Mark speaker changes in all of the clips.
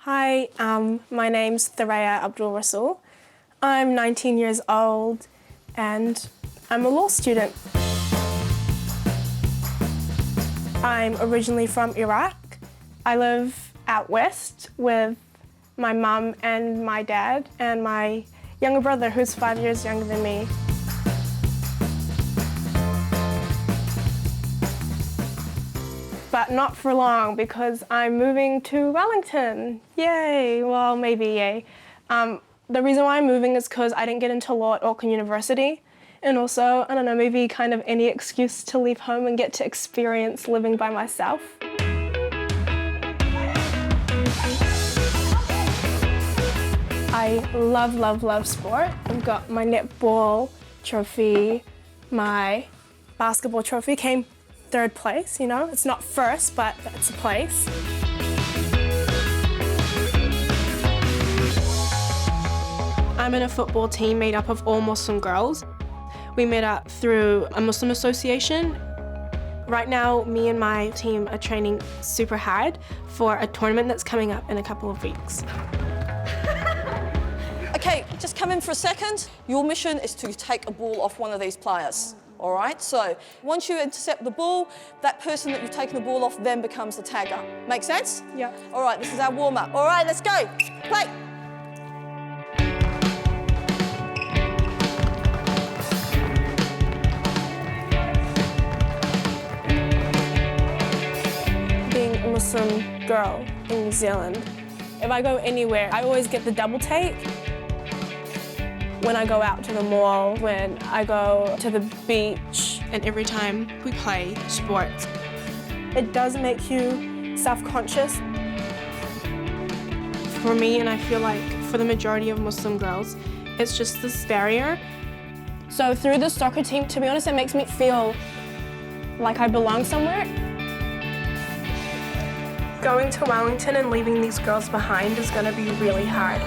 Speaker 1: Hi, my name's Thoraya Abdul Rassol. I'm 19 years old and I'm a law student. I'm originally from Iraq. I live out west with my mum and my dad and my younger brother who's 5 years younger than me. But not for long because I'm moving to Wellington. Yay, well maybe yay. The reason why I'm moving is because I didn't get into law at Auckland University, and also, I don't know, maybe kind of any excuse to leave home and get to experience living by myself. I love, love, love sport. I've got my netball trophy, my basketball trophy came third place, you know? It's not first, but it's a place. I'm in a football team made up of all Muslim girls. We met up through a Muslim association. Right now, me and my team are training super hard for a tournament that's coming up in a couple of weeks.
Speaker 2: Okay, just come in for a second. Your mission is to take a ball off one of these players. All right, so once you intercept the ball, that person that you've taken the ball off then becomes the tagger. Make sense?
Speaker 1: Yeah.
Speaker 2: All right, this is our warm-up. All right, let's go. Play.
Speaker 1: Being a Muslim girl in New Zealand, if I go anywhere, I always get the double take. When I go out to the mall, when I go to the beach.
Speaker 3: And every time we play sports,
Speaker 1: It does make you self-conscious.
Speaker 3: for me, and I feel like for the majority of Muslim girls, it's just this barrier.
Speaker 1: So through the soccer team, to be honest, it makes me feel like I belong somewhere. Going to Wellington and leaving these girls behind is going to be really hard.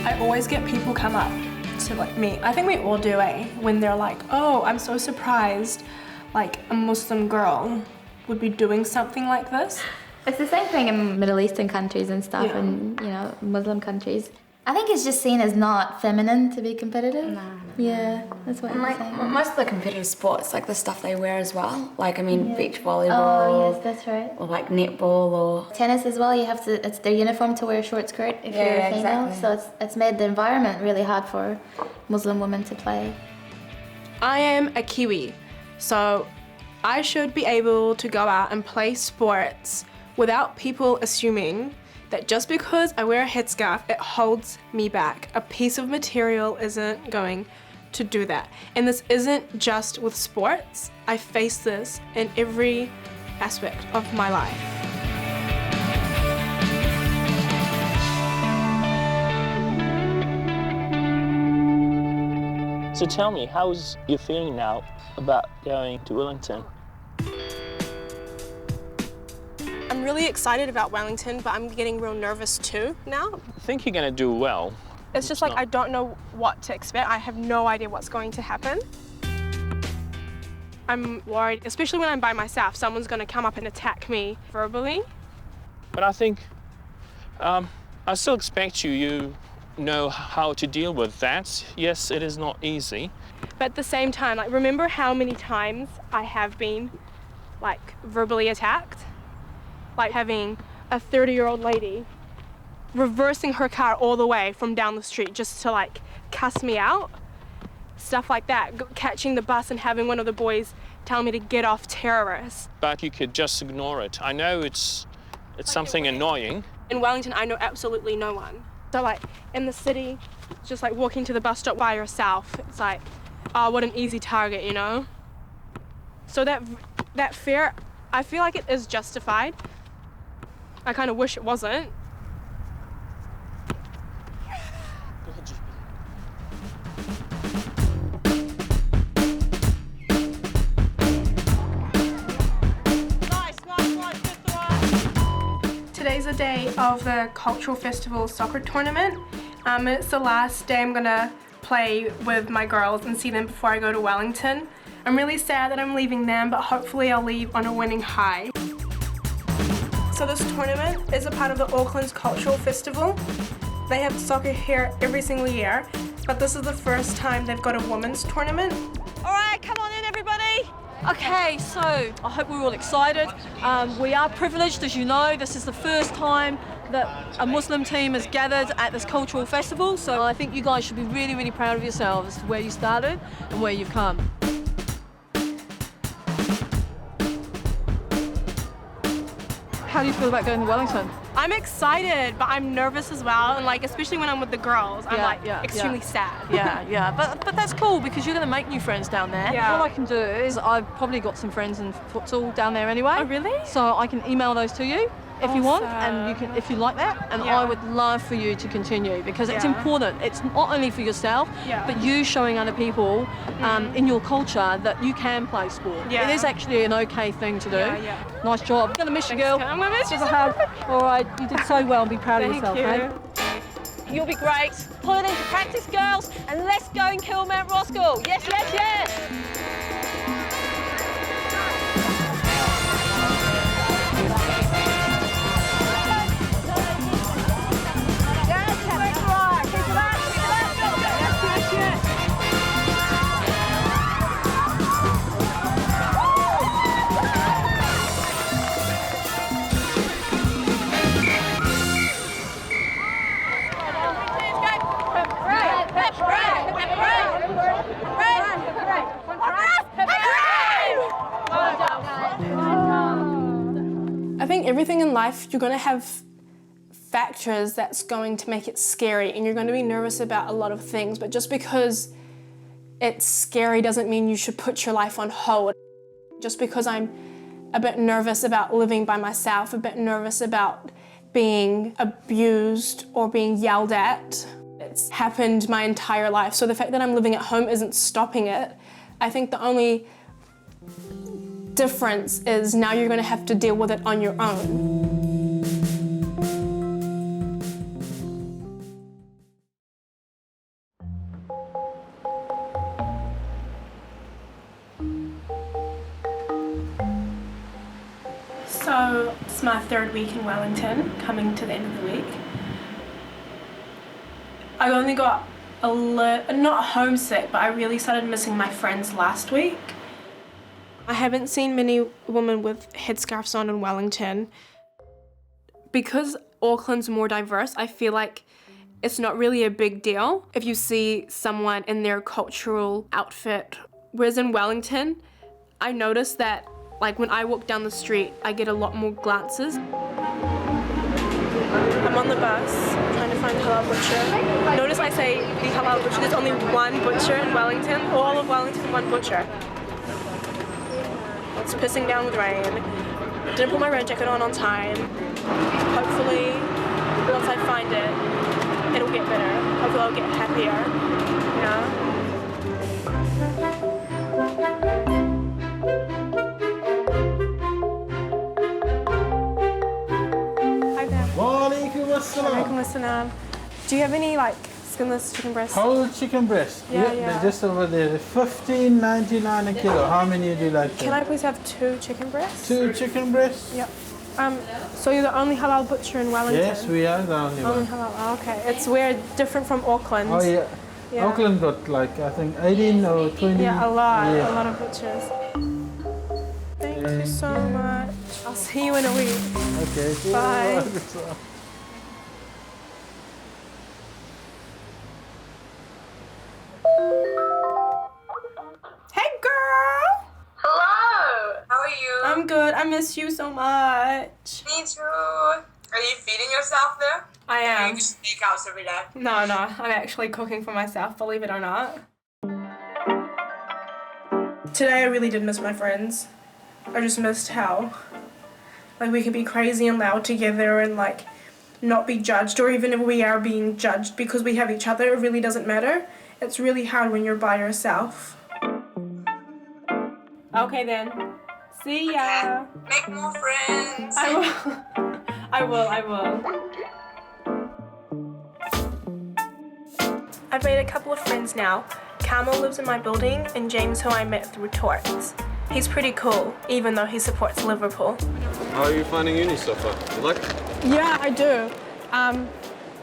Speaker 1: I always get people come up to me. I think we all do, when they're like, oh, I'm so surprised, like a Muslim girl would be doing something like this.
Speaker 4: It's the same thing in Middle Eastern countries and stuff,
Speaker 1: Yeah.
Speaker 4: and Muslim countries. I think it's just seen as not feminine to be competitive.
Speaker 5: No.
Speaker 4: Yeah, that's what I'm saying.
Speaker 5: Most of the competitive sports, like the stuff they wear as well. Like, I mean,
Speaker 4: Yeah.
Speaker 5: beach volleyball.
Speaker 4: Oh yes, that's right.
Speaker 5: Or like netball or...
Speaker 4: Tennis as well. You have to. It's their uniform to wear a short skirt if you're a female.
Speaker 5: exactly.
Speaker 4: So it's made the environment really hard for Muslim women to play.
Speaker 3: I am a Kiwi, so I should be able to go out and play sports without people assuming that just because I wear a headscarf, it holds me back. A piece of material isn't going to do that. And this isn't just with sports. I face this in every aspect of my life.
Speaker 6: So tell me, how's you feeling now about going to Wellington?
Speaker 1: I'm really excited about Wellington, but I'm getting real nervous too now.
Speaker 6: I think you're going to do well.
Speaker 1: It's just like I don't know what to expect. I have no idea what's going to happen. I'm worried, especially when I'm by myself. Someone's going to come up and attack me verbally.
Speaker 6: But I think I still expect you know how to deal with that. Yes, it is not easy.
Speaker 1: But at the same time, like, remember how many times I have been like verbally attacked? Like having a 30-year-old lady reversing her car all the way from down the street just to like cuss me out. Stuff like that. Catching the bus and having one of the boys tell me to get off terrorists.
Speaker 6: But you could just ignore it. I know it's something annoying.
Speaker 1: In Wellington, I know absolutely no one. So like in the city, just like walking to the bus stop by yourself, it's like, oh, what an easy target, you know? So that fear, I feel like it is justified. I kind of wish it wasn't. Today's the day of the Cultural Festival soccer tournament. It's the last day I'm gonna play with my girls and see them before I go to Wellington.
Speaker 3: I'm really sad that I'm leaving them, but hopefully I'll leave on a winning high. So this tournament is a part of the Auckland's Cultural Festival. They have soccer here every single year, but this is the first time they've got a women's tournament.
Speaker 2: All right, come on in, everybody. Okay, so I hope we're all excited. We are privileged, as you know. This is the first time that a Muslim team has gathered at this cultural festival, so I think you guys should be really, really proud of yourselves as to where you started and where you've come. How do you feel about going to Wellington?
Speaker 1: I'm excited, but I'm nervous as well, and like especially when I'm with the girls, I'm extremely sad.
Speaker 2: Yeah, but that's cool because you're going to make new friends down there.
Speaker 1: Yeah.
Speaker 2: What I can do is I've probably got some friends in futsal down there anyway.
Speaker 1: Oh really?
Speaker 2: So I can email those to you if you want, and you can if you like that. And I would love for you to continue because it's important. It's not only for yourself, but you showing other people in your culture that you can play sport.
Speaker 1: Yeah.
Speaker 2: It is actually an okay thing to do.
Speaker 1: Yeah.
Speaker 2: Nice job. I'm gonna miss you, girl.
Speaker 1: I'm gonna miss you.
Speaker 2: Give a hug. All right, you did so well. Be proud of yourself,
Speaker 1: Thank
Speaker 2: mate. You'll be great. Pull it into practice, girls, and let's go and kill Mount Roskill. Yes, yes, yes.
Speaker 3: I think everything in life, you're going to have factors that's going to make it scary, and you're going to be nervous about a lot of things, but just because it's scary doesn't mean you should put your life on hold. Just because I'm a bit nervous about living by myself, a bit nervous about being abused or being yelled at, it's happened my entire life. So the fact that I'm living at home isn't stopping it. I think the only difference is now you're going to have to deal with it on your own. So it's my third week in Wellington, coming to the end of the week. I only got not homesick, but I really started missing my friends last week. I haven't seen many women with headscarves on in Wellington. Because Auckland's more diverse, I feel like it's not really a big deal if you see someone in their cultural outfit. Whereas in Wellington, I noticed that like when I walk down the street, I get a lot more glances. I'm on the bus, trying to find the halal butcher. Notice I say the halal butcher, there's only one butcher in Wellington. All of Wellington, one butcher. It's pissing down with rain. Didn't put my rain jacket on time. Hopefully, once I find it, it'll get better. Hopefully I'll get happier, you know? Walaikum assalam. Do you have any like skinless chicken breasts?
Speaker 7: Whole chicken breast?
Speaker 3: Yeah.
Speaker 7: They're just over there. $15.99 a kilo. How many would you like?
Speaker 3: Can I please have 2 chicken breasts?
Speaker 7: 2 chicken breasts?
Speaker 3: Yep. So you're the only halal butcher in Wellington?
Speaker 7: Yes, we are the only one.
Speaker 3: Halal. Oh, okay. It's weird, different from Auckland.
Speaker 7: Oh yeah. Auckland got like I think 18 or 20.
Speaker 3: Yeah, a lot of butchers. Thank you so much. I'll see you in a week.
Speaker 7: Okay.
Speaker 3: Bye. Hey girl!
Speaker 8: Hello! How are you?
Speaker 3: I'm good. I miss you so much.
Speaker 8: Me too. Are you feeding yourself there?
Speaker 3: I
Speaker 8: Or
Speaker 3: am.
Speaker 8: you just steakhouse every day?
Speaker 3: No, I'm actually cooking for myself, believe it or not. Today I really did miss my friends. I just missed how like we could be crazy and loud together and like not be judged, or even if we are being judged because we have each other, it really doesn't matter. It's really hard when you're by yourself. Okay then. See ya.
Speaker 8: Make more friends.
Speaker 3: I will. I will. I've made a couple of friends now. Carmel lives in my building, and James, who I met through torts. He's pretty cool, even though he supports Liverpool.
Speaker 9: How are you finding uni so far? You like it?
Speaker 1: Yeah, I do.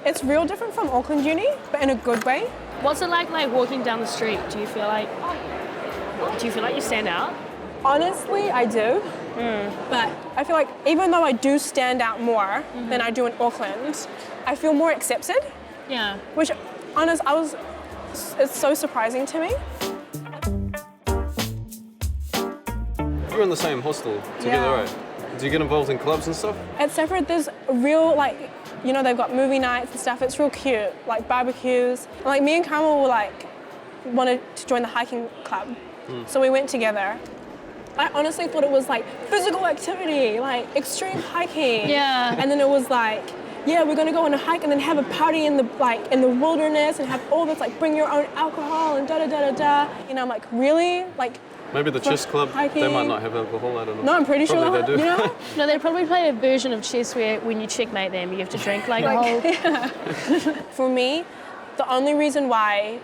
Speaker 1: It's real different from Auckland Uni, but in a good way.
Speaker 10: What's it like walking down the street? Do you feel like you stand out?
Speaker 1: Honestly, I do. But I feel like even though I do stand out more than I do in Auckland, I feel more accepted.
Speaker 10: Yeah.
Speaker 1: Which, it's so surprising to me.
Speaker 9: You're in the same hostel together, right? Do you get involved in clubs and stuff?
Speaker 1: At Separate, there's a real, they've got movie nights and stuff. It's real cute, like barbecues. And, me and Carmel were wanted to join the hiking club. So we went together. I honestly thought it was physical activity, extreme hiking.
Speaker 10: Yeah.
Speaker 1: And then it was we're gonna go on a hike and then have a party in the wilderness and have all this bring your own alcohol and da da da da da. I'm really?
Speaker 9: Maybe the chess club,
Speaker 1: hiking.
Speaker 9: they might not have alcohol, I don't know.
Speaker 1: No, I'm pretty sure
Speaker 9: they do.
Speaker 10: No, they probably play a version of chess where when you checkmate them, you have to drink a whole...
Speaker 1: For me, the only reason why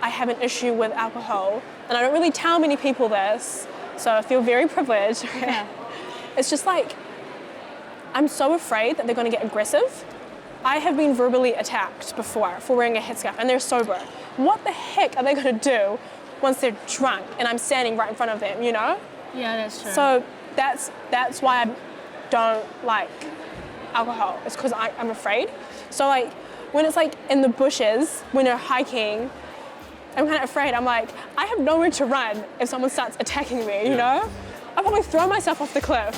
Speaker 1: I have an issue with alcohol, and I don't really tell many people this, so I feel very privileged.
Speaker 10: Yeah.
Speaker 1: It's just I'm so afraid that they're going to get aggressive. I have been verbally attacked before for wearing a headscarf, and they're sober. What the heck are they going to do once they're drunk and I'm standing right in front of them,
Speaker 10: Yeah, that's true.
Speaker 1: So that's why I don't like alcohol. It's because I'm afraid. So when it's in the bushes, when they're hiking, I'm kind of afraid. I'm I have nowhere to run if someone starts attacking me, you know? I'll probably throw myself off the cliff.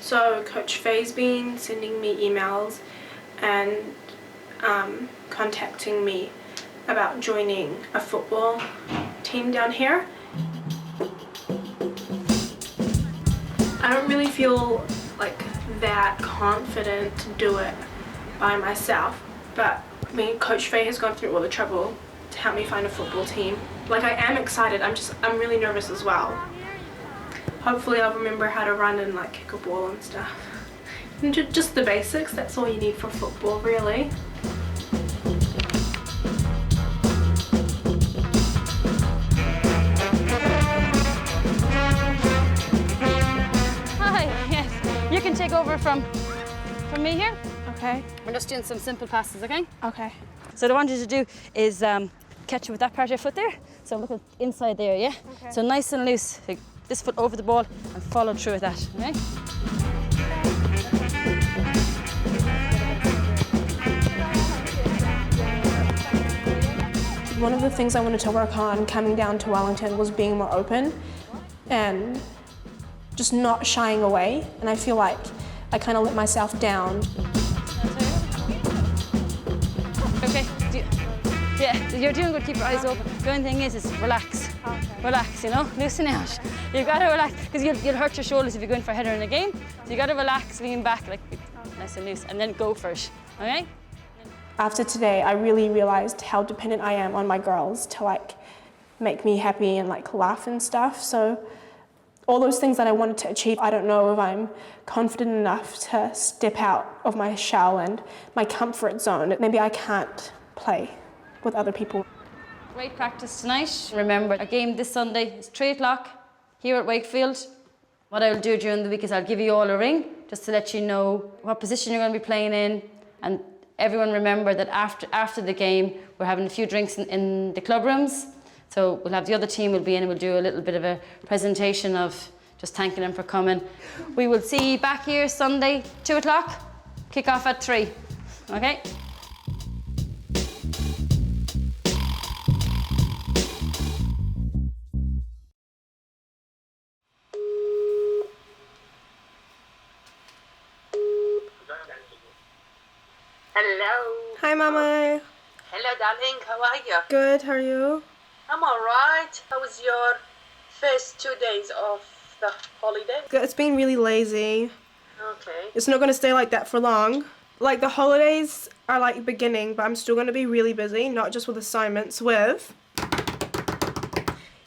Speaker 1: So Coach Faye's been sending me emails and contacting me about joining a football team down here. I don't really feel that confident to do it by myself, but Coach Faye has gone through all the trouble to help me find a football team. I am excited, I'm really nervous as well. Hopefully I'll remember how to run and kick a ball and stuff. And just the basics, that's all you need for football really.
Speaker 10: Hi, yes. You can take over from me here.
Speaker 1: Okay.
Speaker 10: We're just doing some simple passes, okay?
Speaker 1: Okay.
Speaker 10: So what I want you to do is catch it with that part of your foot there. So look at inside there, yeah?
Speaker 1: Okay.
Speaker 10: So nice and loose. This foot over the ball and follow through with that, okay?
Speaker 1: One of the things I wanted to work on coming down to Wellington was being more open and just not shying away. And I feel like I kind of let myself down.
Speaker 10: Okay, yeah, you're doing good, keep your eyes open. The only thing is relax.
Speaker 1: Okay.
Speaker 10: Relax, loosen out. You've got to relax, because you'll hurt your shoulders if you're going for a header in a game. So you got to relax, lean back, nice and loose, and then go for it, okay?
Speaker 1: After today, I really realized how dependent I am on my girls to make me happy and laugh and stuff. So all those things that I wanted to achieve, I don't know if I'm confident enough to step out of my shell and my comfort zone. Maybe I can't play with other people.
Speaker 10: Great practice tonight. Remember, our game this Sunday is 3 o'clock here at Wakefield. What I'll do during the week is I'll give you all a ring just to let you know what position you're going to be playing in. And everyone remember that after the game, we're having a few drinks in the club rooms. So we'll have the other team will be in and we'll do a little bit of a presentation of just thanking them for coming. We will see you back here Sunday, 2 o'clock, kick off at 3, okay?
Speaker 8: Hello.
Speaker 1: Hi, Mama.
Speaker 8: Hello, darling. How are you?
Speaker 1: Good, how are you?
Speaker 8: I'm alright. How was your first 2 days of the holiday?
Speaker 1: Good. It's been really lazy.
Speaker 8: Okay.
Speaker 1: It's not going to stay like that for long. The holidays are beginning, but I'm still going to be really busy, not just with assignments, with...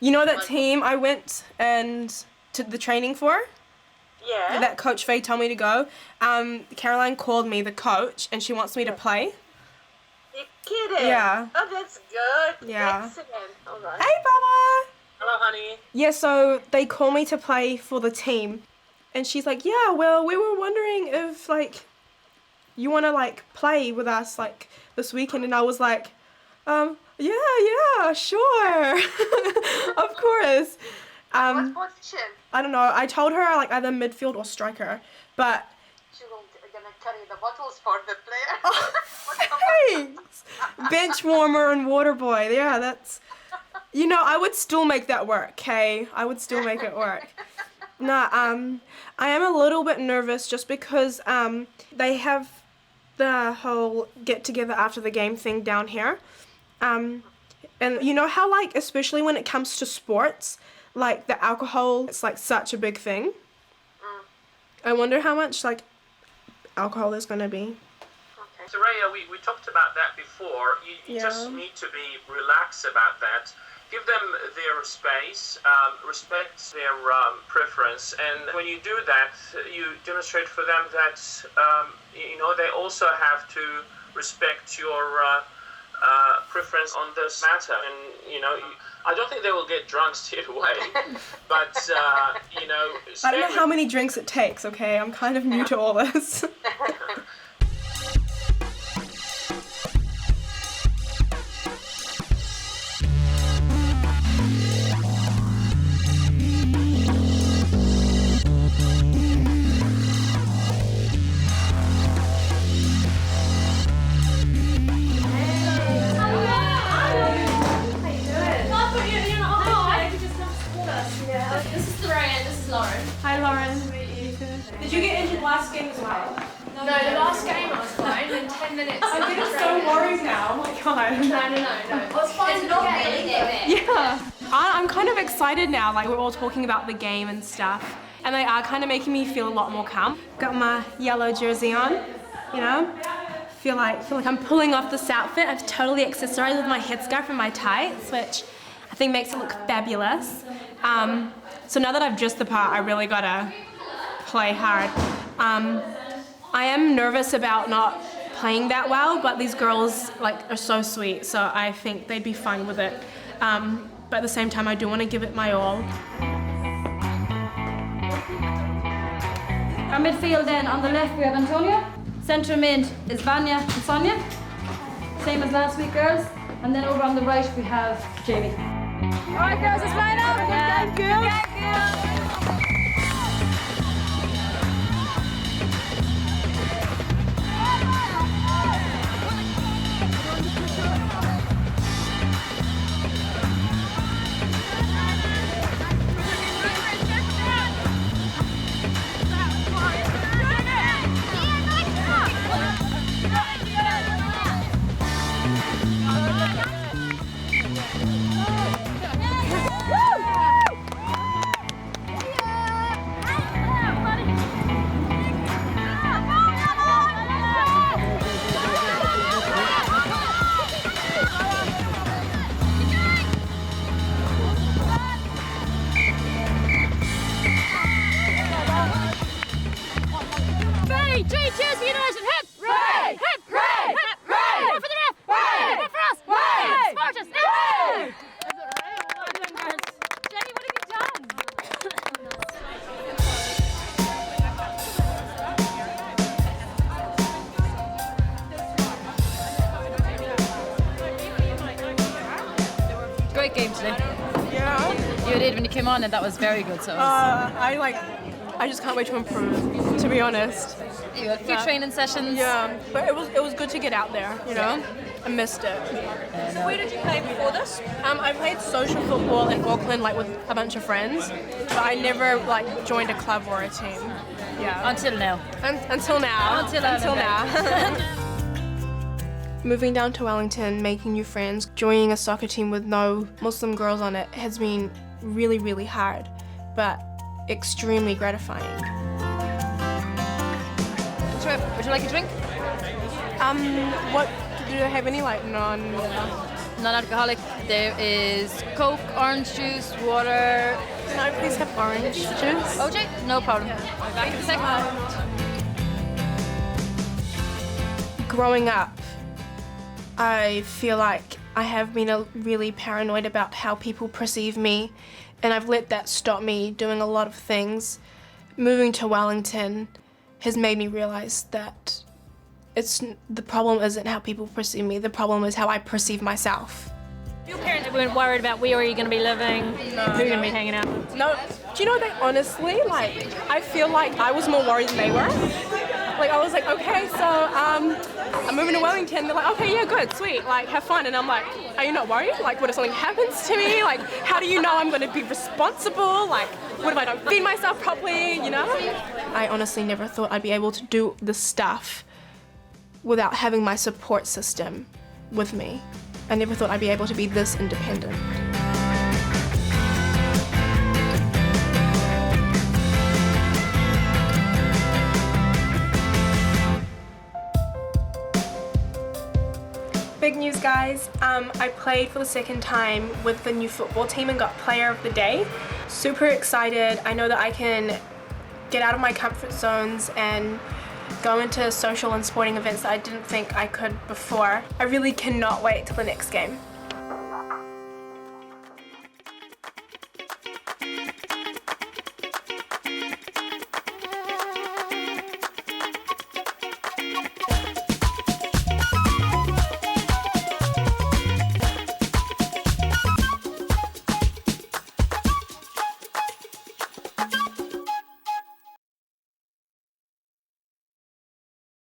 Speaker 1: You know that team I went to the training for?
Speaker 8: Yeah.
Speaker 3: that Coach Faye told me to go. Caroline called me, the coach, and she wants me to play.
Speaker 8: You're kidding?
Speaker 3: Yeah.
Speaker 8: Oh, that's good.
Speaker 3: Yeah.
Speaker 8: Excellent. All right.
Speaker 3: Hey, Baba!
Speaker 8: Hello, honey.
Speaker 3: Yeah, so they call me to play for the team. And she's like, yeah, well, we were wondering if, like, you want to, like, play with us, like, this weekend. And I was like, yeah, sure. Of course.
Speaker 8: What position?
Speaker 3: I don't know. I told her, like, either midfield or striker. But...
Speaker 8: She's going to carry the bottles for the player.
Speaker 3: Oh, thanks! Bench warmer and water boy. Yeah, that's... You know, I would still make that work, okay? I would still make it work. Nah, I am a little bit nervous just because they have the whole get-together after the game thing down here. And you know how, like, especially when it comes to sports, like, the alcohol, it's, like, such a big thing. I wonder how much, like, alcohol there's gonna be.
Speaker 6: Okay. Thoraya, we talked about that before. You just need to be relaxed about that. Give them their space, respect their preference, and when you do that, you demonstrate for them that you know, they also have to respect your preference on this matter. And you know, I don't think they will get drunk straight away, but you know,
Speaker 3: I don't know how many drinks it takes. Okay, I'm kind of new to all this.
Speaker 11: This is Thoraya and this is Lauren.
Speaker 3: Hi, Lauren. Did you get injured last game as well?
Speaker 11: No, the last game I was fine in 10 minutes.
Speaker 3: I'm getting so worried now. Oh my god.
Speaker 11: No. I was fine. It's not really that bad.
Speaker 3: Yeah. I'm kind of excited now. Like, we're all talking about the game and stuff, and they are kind of making me feel a lot more calm. Got my yellow jersey on, you know. Feel like I'm pulling off this outfit. I've totally accessorized with my headscarf and my tights, which I think makes it look fabulous. So now that I've dressed the part, I really gotta play hard. I am nervous about not playing that well, but these girls are so sweet, so I think they'd be fine with it. But at the same time, I do want to give it my all.
Speaker 10: Our midfield then, on the left we have Antonia. Centre mid is Vanya and Sonia. Same as last week, girls. And then over on the right we have Jamie. All right, girls, let's line up. Good game, girls.
Speaker 11: Great game today.
Speaker 3: Yeah.
Speaker 11: You did when you came on, and that was very good. So. It was...
Speaker 3: I just can't wait to improve, to be honest.
Speaker 11: You had a few training sessions.
Speaker 3: Yeah, but it was good to get out there, you know? I missed it.
Speaker 2: So where did you play before this?
Speaker 3: I played social football in Auckland, with a bunch of friends, but I never, joined a club or a team. Yeah.
Speaker 11: Until now.
Speaker 3: Until now.
Speaker 11: Until
Speaker 3: now. Moving down to Wellington, making new friends, joining a soccer team with no Muslim girls on it has been really, really hard, but extremely gratifying.
Speaker 11: Would you like a drink?
Speaker 3: What, do they have any non?
Speaker 11: non-alcoholic. There is Coke, orange juice, water.
Speaker 3: Can I please have orange juice?
Speaker 11: OJ? No problem. Back in a second.
Speaker 3: Growing up, I feel like I have been really paranoid about how people perceive me, and I've let that stop me doing a lot of things. Moving to Wellington has made me realize that the problem isn't how people perceive me, the problem is how I perceive myself.
Speaker 12: Your parents weren't worried about where you're going to be living, who you're going to be hanging out with?
Speaker 1: No, do you know that honestly, like, I feel like I was more worried than they were. Like, I was like, okay, so I'm moving to Wellington. They're like, okay, yeah, good, sweet, like, have fun. And I'm like, are you not worried? Like, what if something happens to me? Like, how do you know I'm going to be responsible? Like, what if I don't feed myself properly, you know? I honestly never thought I'd be able to do this stuff without having my support system with me. I never thought I'd be able to be this independent. Big news, guys. I played for the second time with the new football team and got Player of the Day. Super excited. I know that I can get out of my comfort zones and go into social and sporting events that I didn't think I could before. I really cannot wait till the next game.